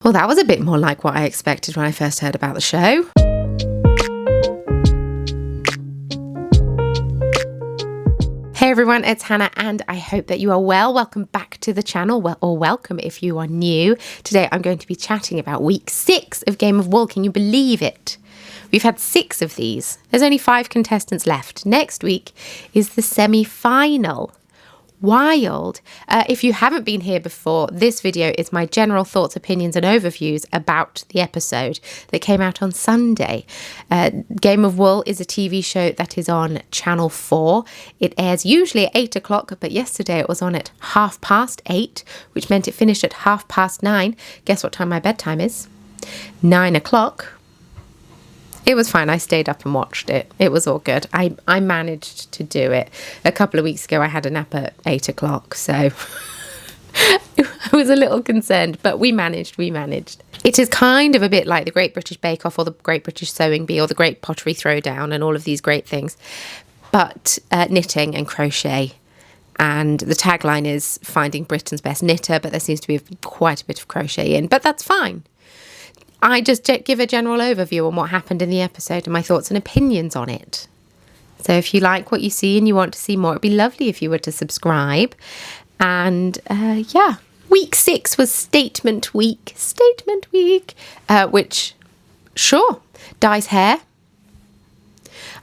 Well, that was a bit more like what I expected when I first heard about the show. Hey everyone, it's Hannah and I hope that you are well. Welcome back to the channel, or welcome if you are new. Today I'm going to be chatting about week 6 of Game of Wool. Can you believe it? We've had 6 of these. There's only 5 contestants left. Next week is the semi-final. Wild. If you haven't been here before, this video is my general thoughts, opinions and overviews about the episode that came out on Sunday. Game of Wool is a TV show that is on Channel 4. It airs usually at 8 o'clock, but yesterday it was on at 8:30, which meant it finished at 9:30. Guess what time my bedtime is? 9 o'clock. It was fine. I stayed up and watched it. It was all good. I managed to do it. A couple of weeks ago, I had a nap at 8 o'clock, so I was a little concerned, but we managed. It is kind of a bit like the Great British Bake Off or the Great British Sewing Bee or the Great Pottery Throwdown and all of these great things, but knitting and crochet. And the tagline is finding Britain's best knitter, but there seems to be quite a bit of crochet in, but that's fine. I just give a general overview on what happened in the episode and my thoughts and opinions on it. So if you like what you see and you want to see more, it'd be lovely if you were to subscribe. And yeah, week 6 was statement week, which, sure, dyes hair.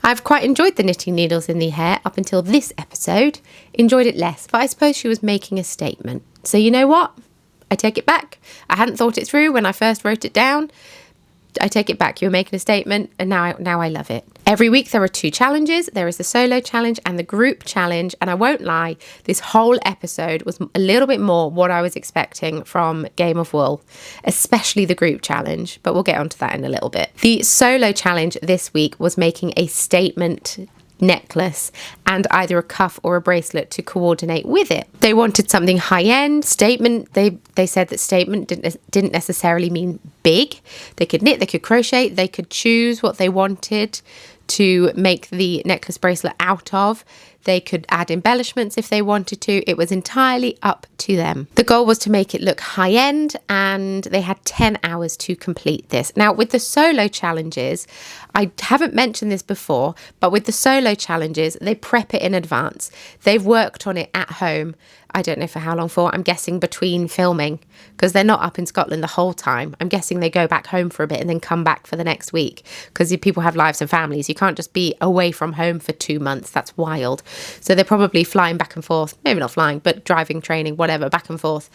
I've quite enjoyed the knitting needles in the hair up until this episode. Enjoyed it less, but I suppose she was making a statement. So you know what? I take it back. I hadn't thought it through when I first wrote it down. I take it back. You were making a statement and now I love it. Every week there are 2 challenges. There is the solo challenge and the group challenge. And I won't lie, this whole episode was a little bit more what I was expecting from Game of Wool, especially the group challenge. But we'll get onto that in a little bit. The solo challenge this week was making a statement necklace and either a cuff or a bracelet to coordinate with it. They wanted something high-end. Statement, they said that statement didn't necessarily mean big. They could knit, they could crochet, they could choose what they wanted to make the necklace bracelet out of. They could add embellishments if they wanted to. It was entirely up to them. The goal was to make it look high-end and they had 10 hours to complete this. Now, with the solo challenges, I haven't mentioned this before, but with the solo challenges, they prep it in advance. They've worked on it at home. I don't know for how long for. I'm guessing between filming, because they're not up in Scotland the whole time. I'm guessing they go back home for a bit and then come back for the next week, because people have lives and families. You can't just be away from home for 2 months. That's wild. So they're probably flying back and forth, maybe not flying, but driving, training, whatever, back and forth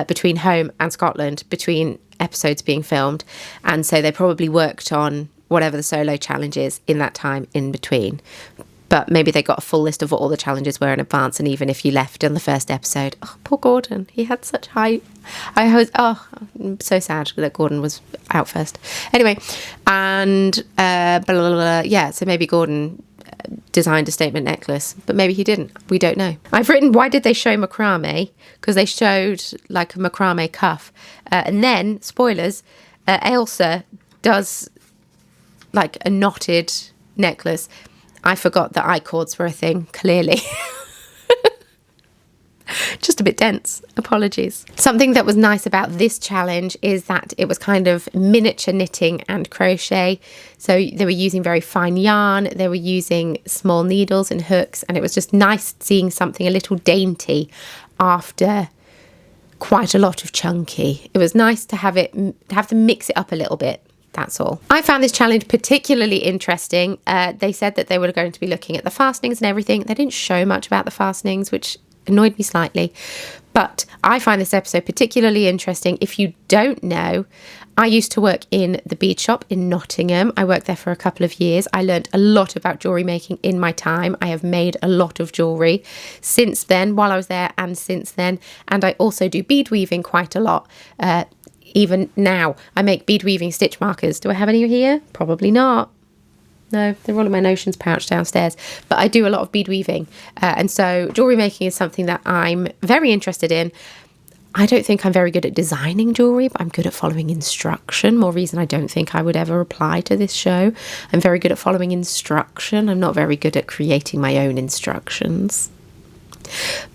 between home and Scotland, between episodes being filmed. And so they probably worked on whatever the solo challenge is in that time in between. But maybe they got a full list of what all the challenges were in advance. And even if you left on the first episode, oh, poor Gordon, he had such high... I'm so sad that Gordon was out first. Anyway, and blah, blah, blah. Yeah, so maybe Gordon designed a statement necklace, but maybe he didn't. We don't know. I've written, why did they show macrame? Because they showed like a macrame cuff. And then, spoilers, Ailsa does like a knotted necklace. I forgot that I-cords were a thing, clearly. Just a bit dense. Apologies. Something that was nice about this challenge is that it was kind of miniature knitting and crochet. So they were using very fine yarn. They were using small needles and hooks. And it was just nice seeing something a little dainty after quite a lot of chunky. It was nice to have them mix it up a little bit. That's all. I found this challenge particularly interesting. They said that they were going to be looking at the fastenings and everything. They didn't show much about the fastenings, which annoyed me slightly. But I find this episode particularly interesting. If you don't know, I used to work in the bead shop in Nottingham. I worked there for a couple of years. I learned a lot about jewellery making in my time. I have made a lot of jewellery since then, while I was there and since then. And I also do bead weaving quite a lot. Even now, I make bead weaving stitch markers. Do I have any here? Probably not. No, they're all in my Notions pouch downstairs. But I do a lot of bead weaving. And so jewellery making is something that I'm very interested in. I don't think I'm very good at designing jewellery, but I'm good at following instruction. More reason I don't think I would ever apply to this show. I'm very good at following instruction. I'm not very good at creating my own instructions.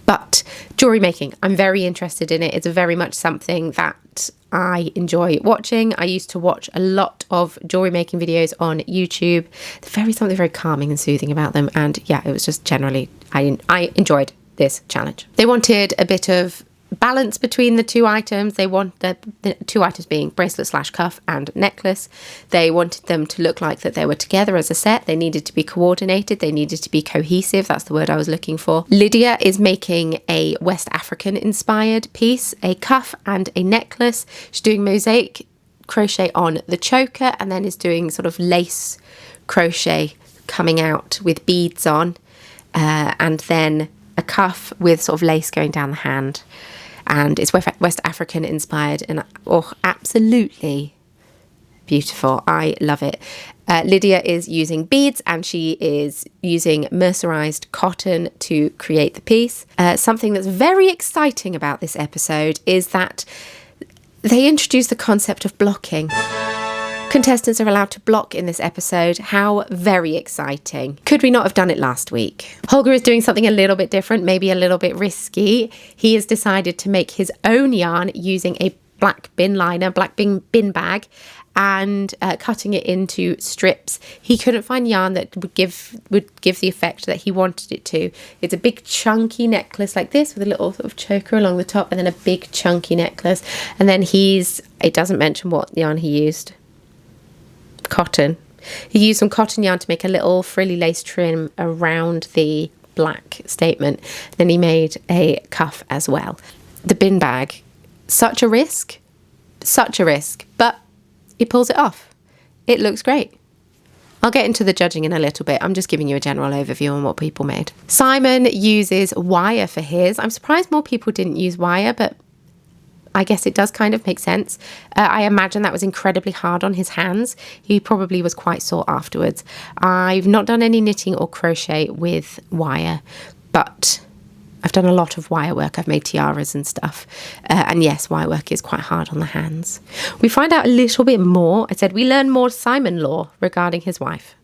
But jewellery making, I'm very interested in it. It's very much something that I enjoy watching. I used to watch a lot of jewellery making videos on YouTube. There's something very calming and soothing about them. And yeah, it was just generally, I enjoyed this challenge. They wanted a bit of balance between the two items. They want the two items being bracelet / cuff and necklace. They wanted them to look like that they were together as a set. They needed to be coordinated. They needed to be cohesive. That's the word I was looking for. Lydia is making a West African inspired piece, a cuff and a necklace. She's doing mosaic crochet on the choker and then is doing sort of lace crochet coming out with beads on, and then a cuff with sort of lace going down the hand. And it's West African inspired and absolutely beautiful. I love it. Lydia is using beads and she is using mercerized cotton to create the piece. Something that's very exciting about this episode is that they introduce the concept of blocking. Contestants are allowed to block in this episode. How very exciting. Could we not have done it last week? Holger is doing something a little bit different, maybe a little bit risky. He has decided to make his own yarn using a black bin liner, black bin bag, and cutting it into strips. He couldn't find yarn that would give the effect that he wanted it to. It's a big chunky necklace like this with a little sort of choker along the top and then a big chunky necklace. And then it doesn't mention what yarn he used. Cotton. He used some cotton yarn to make a little frilly lace trim around the black statement. Then he made a cuff as well. The bin bag, such a risk, but he pulls it off. It looks great. I'll get into the judging in a little bit. I'm just giving you a general overview on what people made. Simon uses wire for his. I'm surprised more people didn't use wire, but I guess it does kind of make sense. I imagine that was incredibly hard on his hands. He probably was quite sore afterwards. I've not done any knitting or crochet with wire, but I've done a lot of wire work. I've made tiaras and stuff. And yes, wire work is quite hard on the hands. We find out a little bit more. I said we learn more Simon lore regarding his wife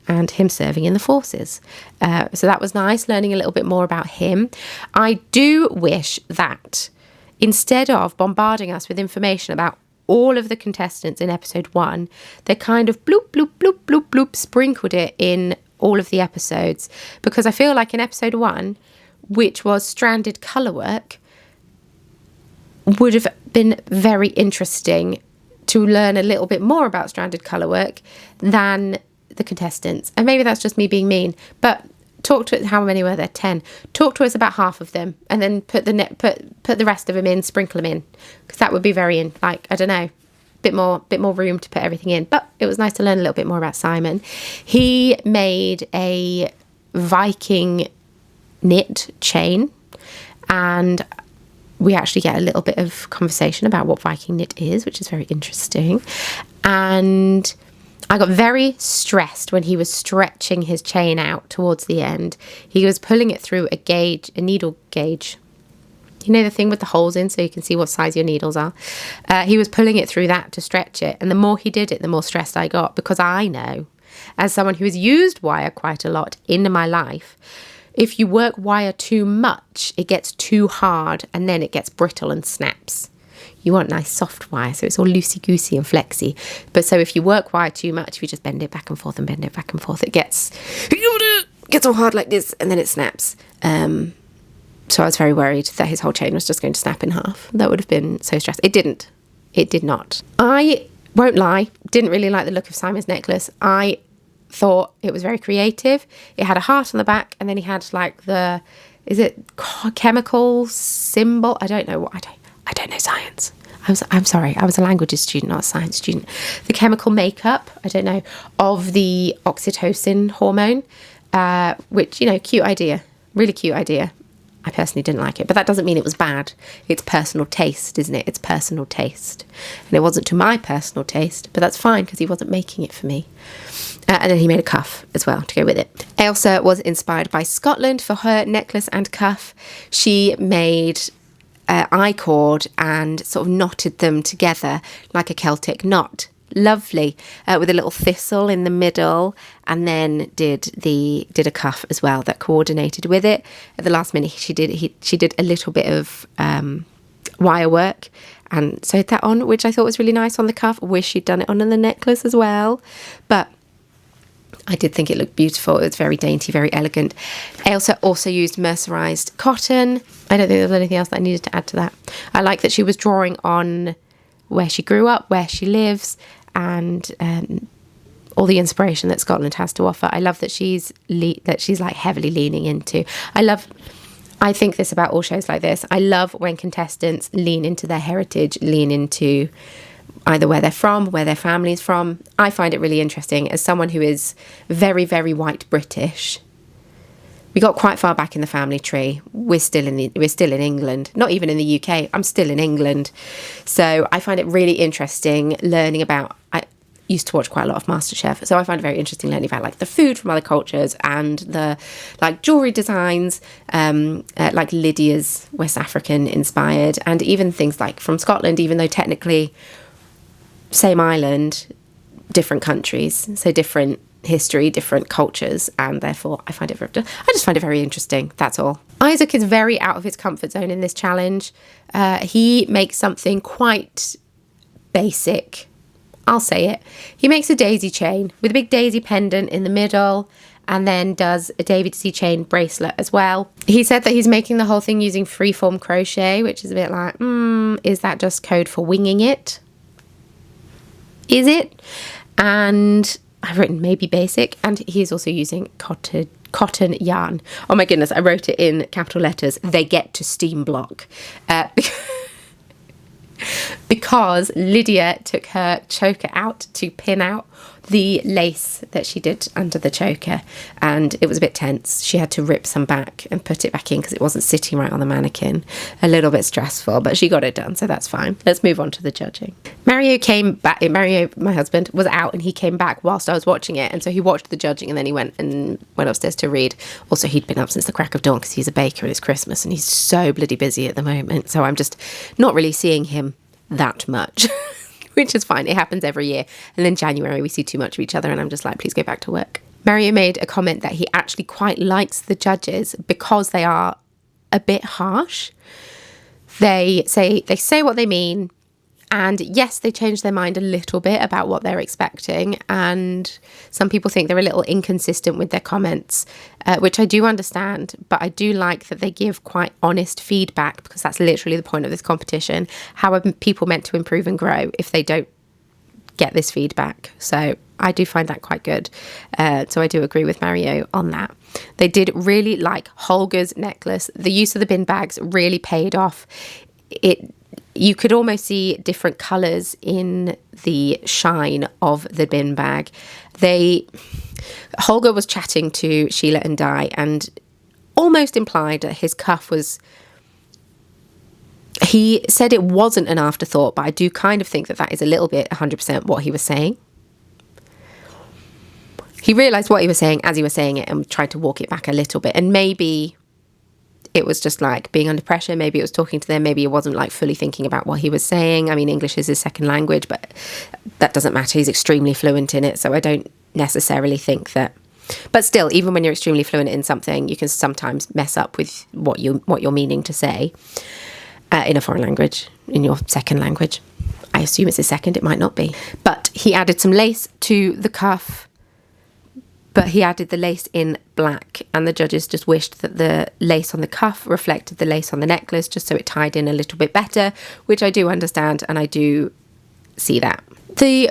and him serving in the forces. So that was nice, learning a little bit more about him. I do wish that instead of bombarding us with information about all of the contestants in episode 1, they kind of bloop, bloop, bloop, bloop, bloop, sprinkled it in all of the episodes. Because I feel like in episode 1, which was stranded colour work, would have been very interesting to learn a little bit more about stranded colour work than the contestants. And maybe that's just me being mean, but talk to how many were there? 10. Talk to us about half of them, and then put the rest of them in, sprinkle them in, because that would be very I don't know, bit more room to put everything in. But it was nice to learn a little bit more about Simon. He made a Viking knit chain, and we actually get a little bit of conversation about what Viking knit is, which is very interesting. And I got very stressed when he was stretching his chain out towards the end. He was pulling it through a needle gauge. You know, the thing with the holes in so you can see what size your needles are. He was pulling it through that to stretch it. And the more he did it, the more stressed I got, because I know, as someone who has used wire quite a lot in my life, if you work wire too much, it gets too hard and then it gets brittle and snaps. You want nice soft wire, so it's all loosey-goosey and flexy. But so if you work wire too much, if you just bend it back and forth and bend it back and forth, it gets all hard like this and then it snaps. So I was very worried that his whole chain was just going to snap in half. That would have been so stressed. It didn't. It did not. I won't lie, didn't really like the look of Simon's necklace. I thought it was very creative. It had a heart on the back, and then he had like chemical symbol? I don't know. I don't know science. I'm sorry. I was a languages student, not a science student. The chemical makeup, I don't know, of the oxytocin hormone, which, cute idea. Really cute idea. I personally didn't like it, but that doesn't mean it was bad. It's personal taste, isn't it? It's personal taste. And it wasn't to my personal taste, but that's fine because he wasn't making it for me. And then he made a cuff as well to go with it. Ailsa was inspired by Scotland for her necklace and cuff. She made I-cord and sort of knotted them together like a Celtic knot. lovely, with a little thistle in the middle, and then did a cuff as well that coordinated with it. At the last minute, she did a little bit of wire work and sewed that on, which I thought was really nice on the cuff. Wish she'd done it on the necklace as well, but I did think it looked beautiful. It was very dainty, very elegant. Ailsa also used mercerized cotton. I don't think there was anything else that I needed to add to that. I like that she was drawing on where she grew up, where she lives, and all the inspiration that Scotland has to offer. I love that she's like heavily leaning into. I think this about all shows like this. I love when contestants lean into their heritage, lean into either where they're from, where their family's from. I find it really interesting as someone who is very, very white British. We got quite far back in the family tree. We're still in England, not even in the UK. I'm still in England. So I find it really interesting learning about, I used to watch quite a lot of MasterChef. So I find it very interesting learning about like the food from other cultures and the like jewelry designs, like Lydia's West African inspired, and even things like from Scotland, even though technically same island, different countries, so different history, different cultures, and therefore I just find it very interesting. That's all. Isaac is very out of his comfort zone in this challenge. He makes something quite basic. I'll say it. He makes a daisy chain with a big daisy pendant in the middle, and then does a daisy chain bracelet as well. He said that he's making the whole thing using freeform crochet, which is a bit like, is that just code for winging it? Is it? And I've written maybe basic, and he is also using cotton yarn. Oh my goodness, I wrote it in capital letters. They get to steam block. Because Lydia took her choker out to pin out the lace that she did under the choker, and it was a bit tense. She had to rip some back and put it back in because it wasn't sitting right on the mannequin. A little bit stressful, but she got it done, so that's fine. Let's move on to the judging. Mario came back. Mario, my husband, was out, and he came back whilst I was watching it, and so he watched the judging, and then he went upstairs to read. Also, he'd been up since the crack of dawn because he's a baker and it's Christmas, and he's so bloody busy at the moment, so I'm just not really seeing him that much. Which is fine. It happens every year. And then January we see too much of each other and I'm just like, please go back to work. Mario made a comment that he actually quite likes the judges because they are a bit harsh. They say what they mean, and yes, they change their mind a little bit about what they're expecting, and some people think they're a little inconsistent with their comments, which I do understand, but I do like that they give quite honest feedback, because that's literally the point of this competition. How are people meant to improve and grow if they don't get this feedback? So I do find that quite good. So I do agree with Mario on that. They did really like Holger's necklace. The use of the bin bags really paid off. You could almost see different colours in the shine of the bin bag. Holger was chatting to Sheila and Di and almost implied that his cuff was... He said it wasn't an afterthought, but I do kind of think that is a little bit 100% what he was saying. He realised what he was saying as he was saying it and tried to walk it back a little bit. And maybe it was just like being under pressure. Maybe it was talking to them. Maybe it wasn't like fully thinking about what he was saying. I mean, English is his second language, but that doesn't matter. He's extremely fluent in it. So I don't necessarily think that. But still, even when you're extremely fluent in something, you can sometimes mess up with what you're meaning to say in a foreign language, in your second language. I assume it's his second. It might not be. But he added some lace to the cuff. But he added the lace in black, and the judges just wished that the lace on the cuff reflected the lace on the necklace, just so it tied in a little bit better, which I do understand, and I do see that.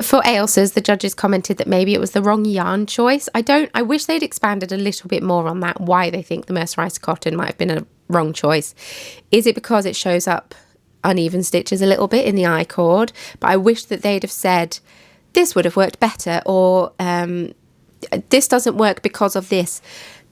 For Ailsa's, the judges commented that maybe it was the wrong yarn choice. I wish they'd expanded a little bit more on that, why they think the mercerized cotton might have been a wrong choice. Is it because it shows up uneven stitches a little bit in the I-cord? But I wish that they'd have said, this would have worked better, or... this doesn't work because of this.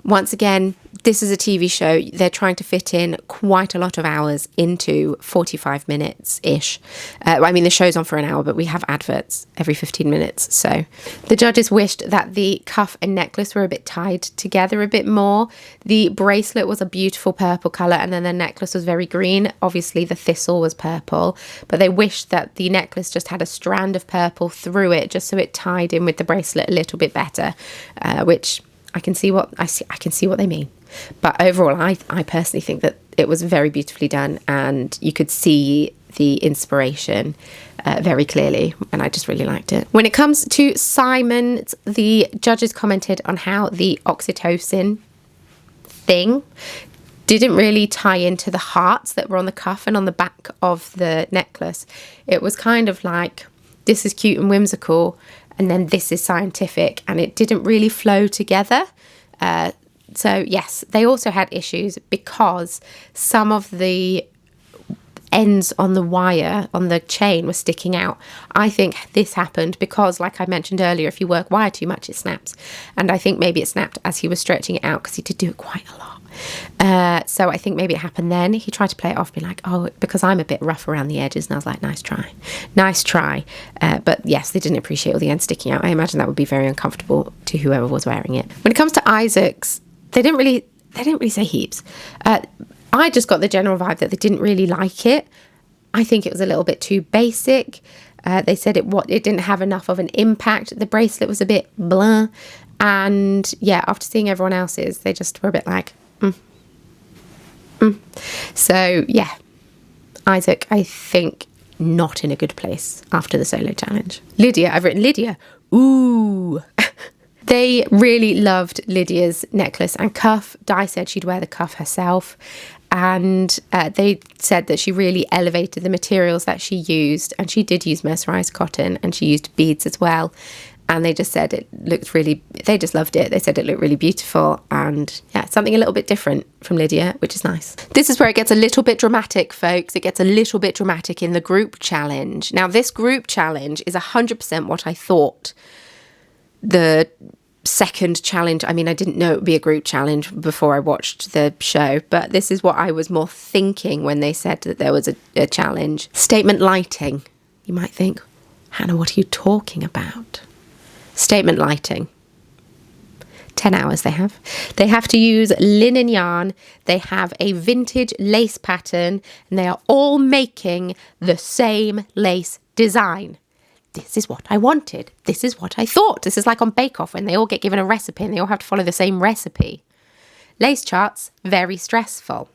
Once again, this is a TV show. They're trying to fit in quite a lot of hours into 45 minutes-ish. I mean, the show's on for an hour, but we have adverts every 15 minutes. So the judges wished that the cuff and necklace were a bit tied together a bit more. The bracelet was a beautiful purple colour, and then the necklace was very green. Obviously, the thistle was purple, but they wished that the necklace just had a strand of purple through it, just so it tied in with the bracelet a little bit better, which I can see what they mean. But overall, I personally think that it was very beautifully done, and you could see the inspiration very clearly, and I just really liked it. When it comes to Simon, the judges commented on how the oxytocin thing didn't really tie into the hearts that were on the cuff and on the back of the necklace. It was kind of like, this is cute and whimsical, and then this is scientific, and it didn't really flow together. So yes, they also had issues because some of the ends on the wire, on the chain, were sticking out. I think this happened because, like I mentioned earlier, if you work wire too much, it snaps. And I think maybe it snapped as he was stretching it out, because he did do it quite a lot. So I think maybe it happened then. He tried to play it off, be like, oh, because I'm a bit rough around the edges. And I was like, nice try. But yes, they didn't appreciate all the ends sticking out. I imagine that would be very uncomfortable to whoever was wearing it. When it comes to Isaac's, they didn't really say heaps. I just got the general vibe that they didn't really like it. I think it was a little bit too basic. They said it didn't have enough of an impact. The bracelet was a bit blah. And yeah, after seeing everyone else's, they just were a bit like, So yeah, Isaac, I think, not in a good place after the solo challenge. Lydia, I've written Lydia. Ooh. They really loved Lydia's necklace and cuff. Di said she'd wear the cuff herself. And they said that she really elevated the materials that she used. And she did use mercerized cotton, and she used beads as well. And they just said they just loved it. They said it looked really beautiful. And yeah, something a little bit different from Lydia, which is nice. This is where it gets a little bit dramatic, folks. It gets a little bit dramatic in the group challenge. Now, this group challenge is 100% what I thought the second challenge. I mean, I didn't know it would be a group challenge before I watched the show, but this is what I was more thinking when they said that there was a challenge. Statement lighting. You might think, Hannah, what are you talking about? Statement lighting. 10 hours they have. They have to use linen yarn. They have a vintage lace pattern, and they are all making the same lace design. This is what I wanted. This is what I thought. This is like on Bake Off when they all get given a recipe and they all have to follow the same recipe. Lace charts, very stressful.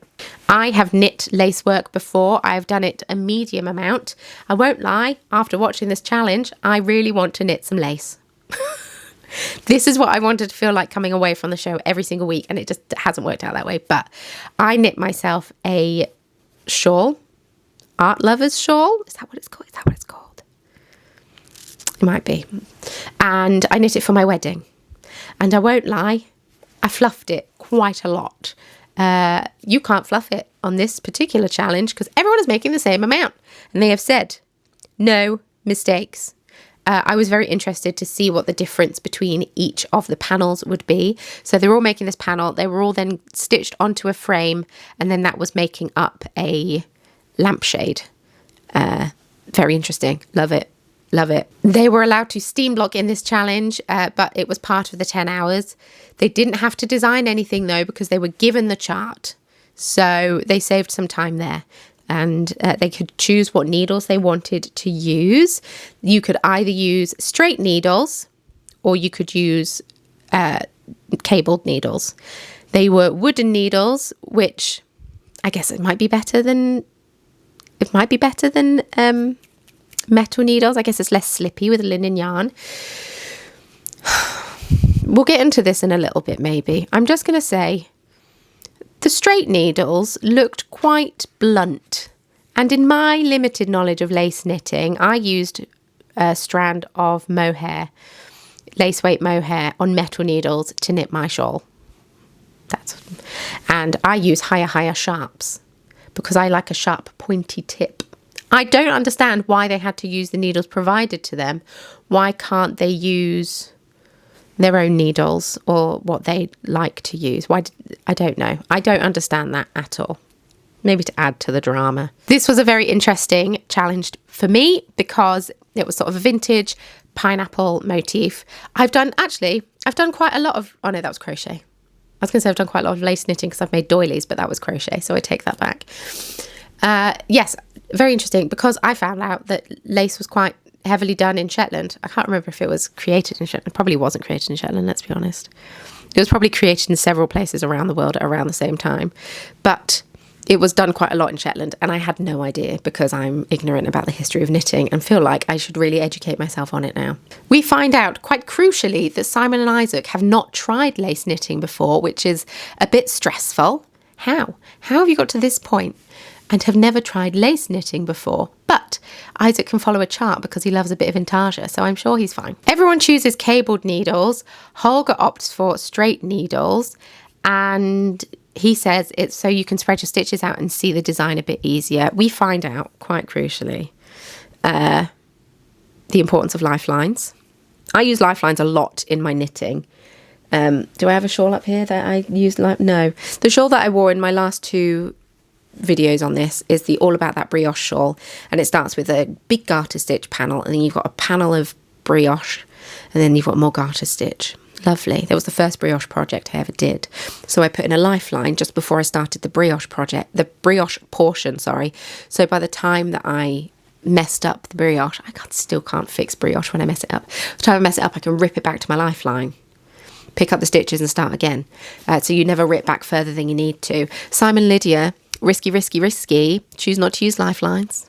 I have knit lace work before. I've done it a medium amount. I won't lie, after watching this challenge, I really want to knit some lace. This is what I wanted to feel like coming away from the show every single week, and it just hasn't worked out that way. But I knit myself a shawl, art lover's shawl. Is that what it's called? It might be. And I knit it for my wedding. And I won't lie, I fluffed it quite a lot. You can't fluff it on this particular challenge because everyone is making the same amount. And they have said, no mistakes. I was very interested to see what the difference between each of the panels would be. So they were all making this panel. They were all then stitched onto a frame. And then that was making up a lampshade. Very interesting. Love it. Love it. They were allowed to steam block in this challenge, but it was part of the 10 hours. They didn't have to design anything, though, because they were given the chart. So they saved some time there. And they could choose what needles they wanted to use. You could either use straight needles or you could use cabled needles. They were wooden needles, which I guess it might be better than metal needles. I guess it's less slippy with linen yarn. We'll get into this in a little bit, maybe. I'm just going to say the straight needles looked quite blunt. And in my limited knowledge of lace knitting, I used a strand of mohair, lace weight mohair on metal needles to knit my shawl. And I use higher sharps because I like a sharp pointy tip. I don't understand why they had to use the needles provided to them. Why can't they use their own needles or what they like to use. I don't know. I don't understand that at all. Maybe to add to the drama. This was a very interesting challenge for me because it was sort of a vintage pineapple motif. I've done quite a lot of, oh no, that was crochet. I was going to say I've done quite a lot of lace knitting because I've made doilies, but that was crochet, so I take that back. Yes, very interesting because I found out that lace was quite heavily done in Shetland. I can't remember if it was created in Shetland. It probably wasn't created in Shetland, let's be honest. It was probably created in several places around the world at around the same time. But it was done quite a lot in Shetland, and I had no idea because I'm ignorant about the history of knitting and feel like I should really educate myself on it now. We find out, quite crucially, that Simon and Isaac have not tried lace knitting before, which is a bit stressful. How? How have you got to this point and have never tried lace knitting before? But Isaac can follow a chart because he loves a bit of intarsia, so I'm sure he's fine. Everyone chooses cabled needles. Holger opts for straight needles, and he says it's so you can spread your stitches out and see the design a bit easier. We find out, quite crucially, the importance of lifelines. I use lifelines a lot in my knitting. Do I have a shawl up here that I use? No. The shawl that I wore in my last 2 videos on this is the All About That brioche shawl, and it starts with a big garter stitch panel, and then you've got a panel of brioche, and then you've got more garter stitch. Lovely. That was the first brioche project I ever did. So I put in a lifeline just before I started the brioche project, the brioche portion, sorry. So by the time that I messed up the brioche, still can't fix brioche when I mess it up. By the time I mess it up, I can rip it back to my lifeline, pick up the stitches and start again. So you never rip back further than you need to. Simon, Lydia, risky, risky, risky. Choose not to use lifelines.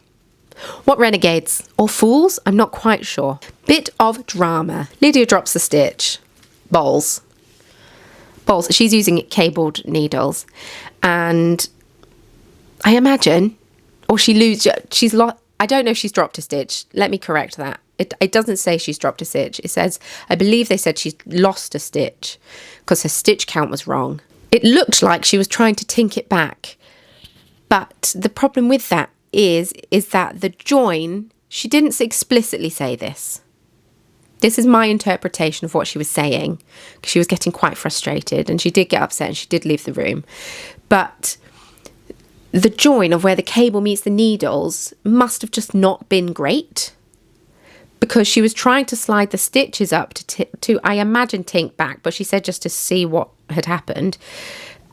What renegades or fools? I'm not quite sure. Bit of drama. Lydia drops the stitch. Balls. She's using cabled needles, and I imagine, or she's lost. I don't know if she's dropped a stitch. Let me correct that. It doesn't say she's dropped a stitch. It says, I believe they said she's lost a stitch because her stitch count was wrong. It looked like she was trying to tink it back, but the problem with that is that the join, she didn't explicitly say this. This is my interpretation of what she was saying, because she was getting quite frustrated and she did get upset and she did leave the room. But the join of where the cable meets the needles must have just not been great, because she was trying to slide the stitches up to I imagine, tink back, but she said just to see what had happened.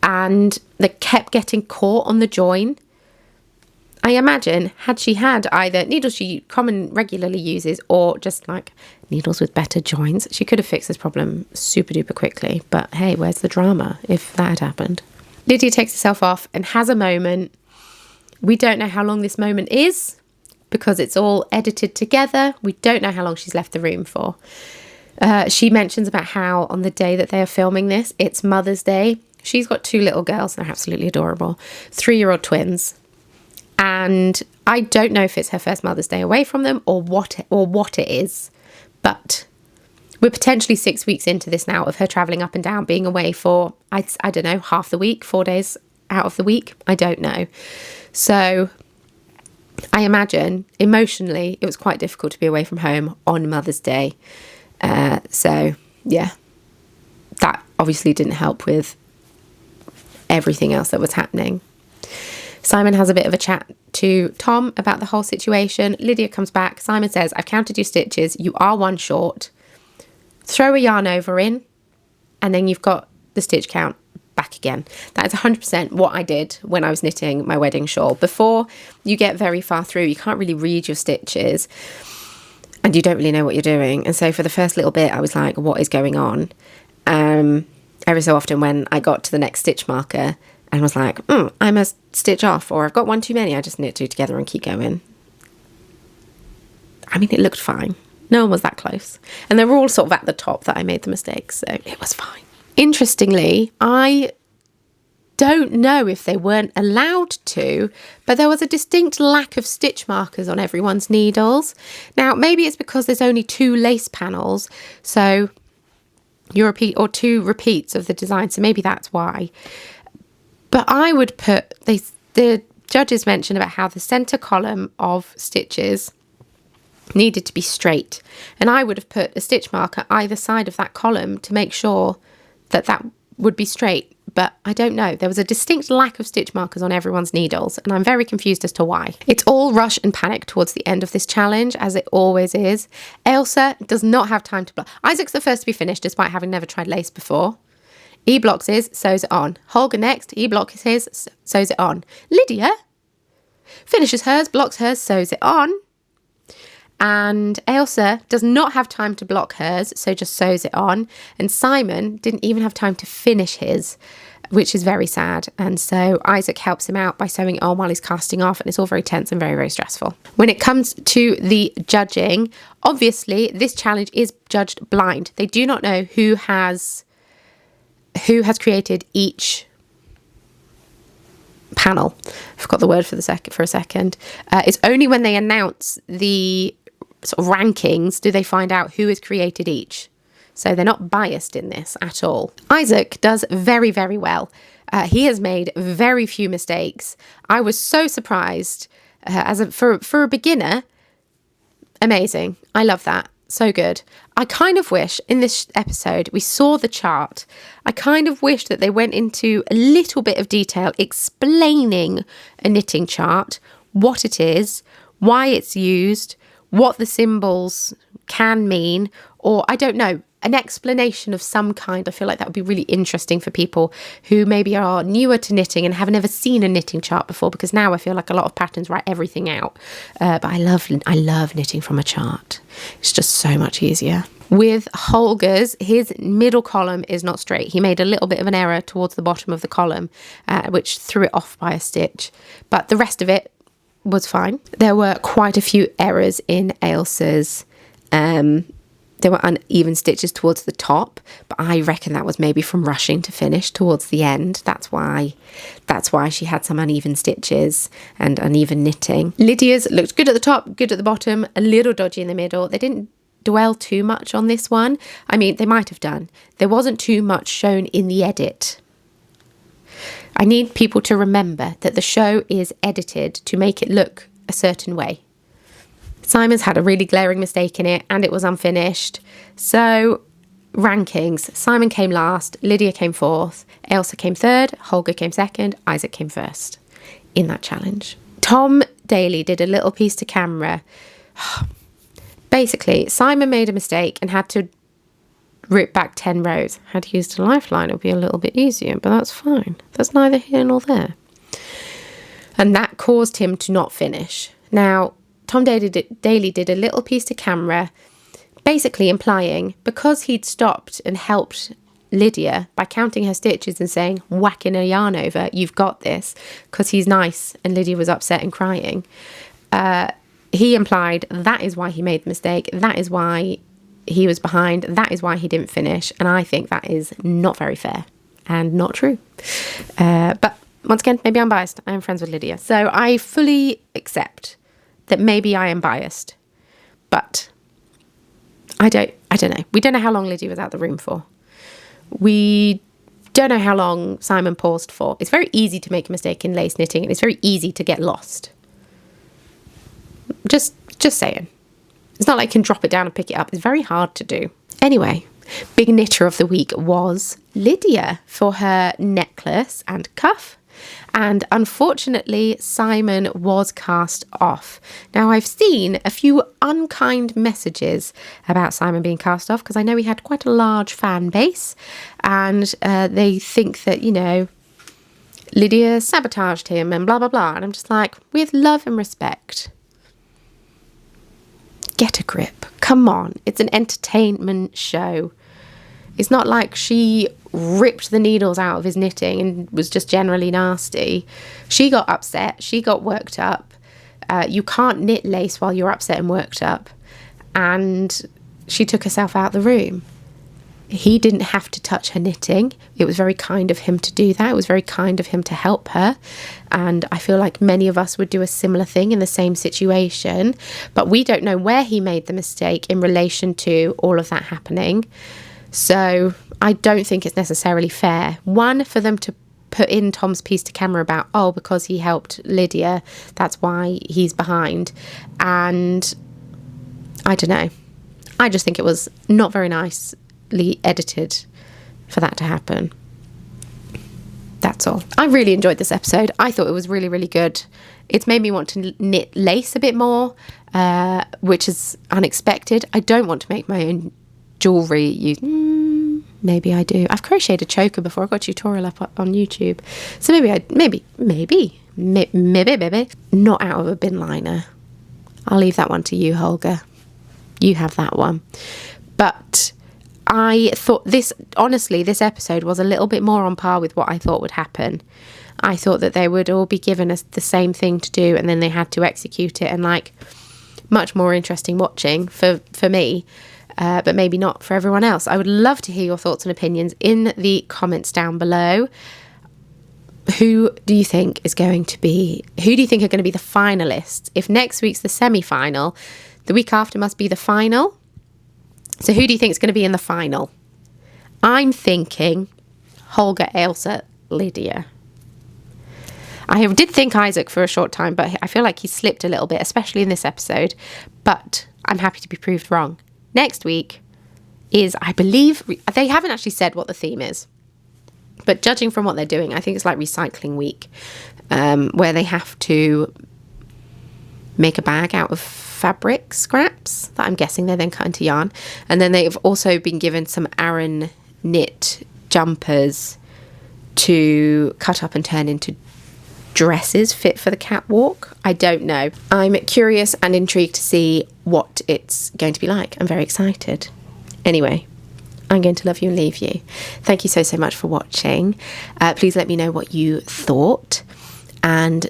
And they kept getting caught on the join. I imagine, had she had either needles she regularly uses or just like needles with better joins, she could have fixed this problem super duper quickly. But hey, where's the drama if that had happened? Lydia takes herself off and has a moment. We don't know how long this moment is because it's all edited together. We don't know how long she's left the room for. She mentions about how on the day that they are filming this, it's Mother's Day. She's got 2 little girls. They're absolutely adorable. 3-year-old twins. And I don't know if it's her first Mother's Day away from them or what it is, but we're potentially 6 weeks into this now of her travelling up and down, being away for, I don't know, half the week, 4 days out of the week. I don't know. So I imagine emotionally it was quite difficult to be away from home on Mother's Day. So yeah, that obviously didn't help with everything else that was happening. Simon has a bit of a chat to Tom about the whole situation. Lydia comes back. Simon says, I've counted your stitches. You are 1 short. Throw a yarn over in, and then you've got the stitch count back again. That is 100% what I did when I was knitting my wedding shawl. Before you get very far through, you can't really read your stitches and you don't really know what you're doing. And so for the first little bit, I was like, what is going on? Every so often when I got to the next stitch marker, and was like, I must stitch off, or I've got 1 too many, I just knit 2 together and keep going. I mean, it looked fine. No one was that close. And they were all sort of at the top that I made the mistakes, so it was fine. Interestingly, I don't know if they weren't allowed to, but there was a distinct lack of stitch markers on everyone's needles. Now, maybe it's because there's only 2 lace panels, so you repeat, or 2 repeats of the design, so maybe that's why. But I would put, the judges mentioned about how the centre column of stitches needed to be straight. And I would have put a stitch marker either side of that column to make sure that that would be straight. But I don't know. There was a distinct lack of stitch markers on everyone's needles, and I'm very confused as to why. It's all rush and panic towards the end of this challenge, as it always is. Ailsa does not have time to block. Isaac's the first to be finished, despite having never tried lace before. He blocks his, sews it on. Holger next, he blocks his, sews it on. Lydia finishes hers, blocks hers, sews it on. And Ailsa does not have time to block hers, so just sews it on. And Simon didn't even have time to finish his, which is very sad. And so Isaac helps him out by sewing it on while he's casting off, and it's all very tense and very, very stressful. When it comes to the judging, obviously this challenge is judged blind. They do not know who has created each panel. I forgot the word for a second. It's only when they announce the sort of rankings do they find out who has created each. So they're not biased in this at all. Isaac does very, very well. He has made very few mistakes. I was so surprised for a beginner. Amazing. I love that. So good. I kind of wish in this episode we saw the chart. I kind of wish that they went into a little bit of detail explaining a knitting chart, what it is, why it's used, what the symbols can mean, or I don't know, an explanation of some kind. I feel like that would be really interesting for people who maybe are newer to knitting and have never seen a knitting chart before, because now I feel like a lot of patterns write everything out. But I love knitting from a chart. It's just so much easier. With Holger's, his middle column is not straight. He made a little bit of an error towards the bottom of the column, which threw it off by a stitch. But the rest of it was fine. There were quite a few errors in Ailsa's. There were uneven stitches towards the top, but I reckon that was maybe from rushing to finish towards the end. That's why she had some uneven stitches and uneven knitting. Lydia's looked good at the top, good at the bottom, a little dodgy in the middle. They didn't dwell too much on this one. I mean, they might have done. There wasn't too much shown in the edit. I need people to remember that the show is edited to make it look a certain way. Simon's had a really glaring mistake in it, and it was unfinished. So, rankings. Simon came last, Lydia came fourth, Ailsa came third, Holger came second, Isaac came first in that challenge. Tom Daly did a little piece to camera. Basically, Simon made a mistake and had to rip back 10 rows. Had he used a lifeline, it would be a little bit easier, but that's fine. That's neither here nor there. And that caused him to not finish. Now, Tom Daly did a little piece to camera, basically implying because he'd stopped and helped Lydia by counting her stitches and saying, whacking a yarn over, you've got this, because he's nice and Lydia was upset and crying. He implied that is why he made the mistake, that is why he was behind, that is why he didn't finish, and I think that is not very fair and not true. But once again, maybe I'm biased. I am friends with Lydia, so I fully accept that maybe I am biased, but I don't know. We don't know how long Lydia was out the room for. We don't know how long Simon paused for. It's very easy to make a mistake in lace knitting, and it's very easy to get lost. Just saying. It's not like you can drop it down and pick it up. It's very hard to do. Anyway, big knitter of the week was Lydia for her necklace and cuff. And unfortunately, Simon was cast off. Now, I've seen a few unkind messages about Simon being cast off, because I know he had quite a large fan base, and they think that, Lydia sabotaged him and blah, blah, blah. And I'm just like, with love and respect, get a grip. Come on. It's an entertainment show. It's not like she ripped the needles out of his knitting and was just generally nasty. She got upset. She got worked up. You can't knit lace while you're upset and worked up. And she took herself out the room. He didn't have to touch her knitting. It was very kind of him to do that. It was very kind of him to help her. And I feel like many of us would do a similar thing in the same situation. But we don't know where he made the mistake in relation to all of that happening. So I don't think it's necessarily fair. One, for them to put in Tom's piece to camera about, because he helped Lydia, that's why he's behind. And I don't know. I just think it was not very nicely edited for that to happen. That's all. I really enjoyed this episode. I thought it was really, really good. It's made me want to knit lace a bit more, which is unexpected. I don't want to make my own jewellery. Maybe I do. I've crocheted a choker before. I've got a tutorial up on YouTube. So maybe, not out of a bin liner. I'll leave that one to you, Holger. You have that one. But I thought this episode was a little bit more on par with what I thought would happen. I thought that they would all be given us the same thing to do and then they had to execute it, and like much more interesting watching for me, but maybe not for everyone else. I would love to hear your thoughts and opinions in the comments down below. Who do you think are going to be the finalists? If next week's the semi-final, the week after must be the final. So who do you think is going to be in the final? I'm thinking Holger, Ailsa, Lydia. I did think Isaac for a short time, but I feel like he slipped a little bit, especially in this episode. But I'm happy to be proved wrong. Next week is, I believe, they haven't actually said what the theme is. But judging from what they're doing, I think it's like recycling week, where they have to make a bag out of fabric scraps that I'm guessing they're then cut into yarn. And then they've also been given some Aran knit jumpers to cut up and turn into dresses fit for the catwalk. I don't know. I'm curious and intrigued to see what it's going to be like. I'm very excited. Anyway, I'm going to love you and leave you. Thank you so much for watching. Please let me know what you thought. And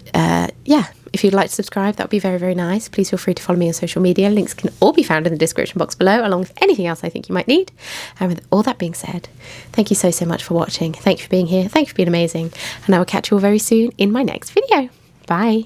if you'd like to subscribe, that would be very, very nice. Please feel free to follow me on social media. Links can all be found in the description box below, along with anything else I think you might need. And with all that being said, thank you so much for watching. Thank you for being here. Thank you for being amazing. And I will catch you all very soon in my next video. Bye.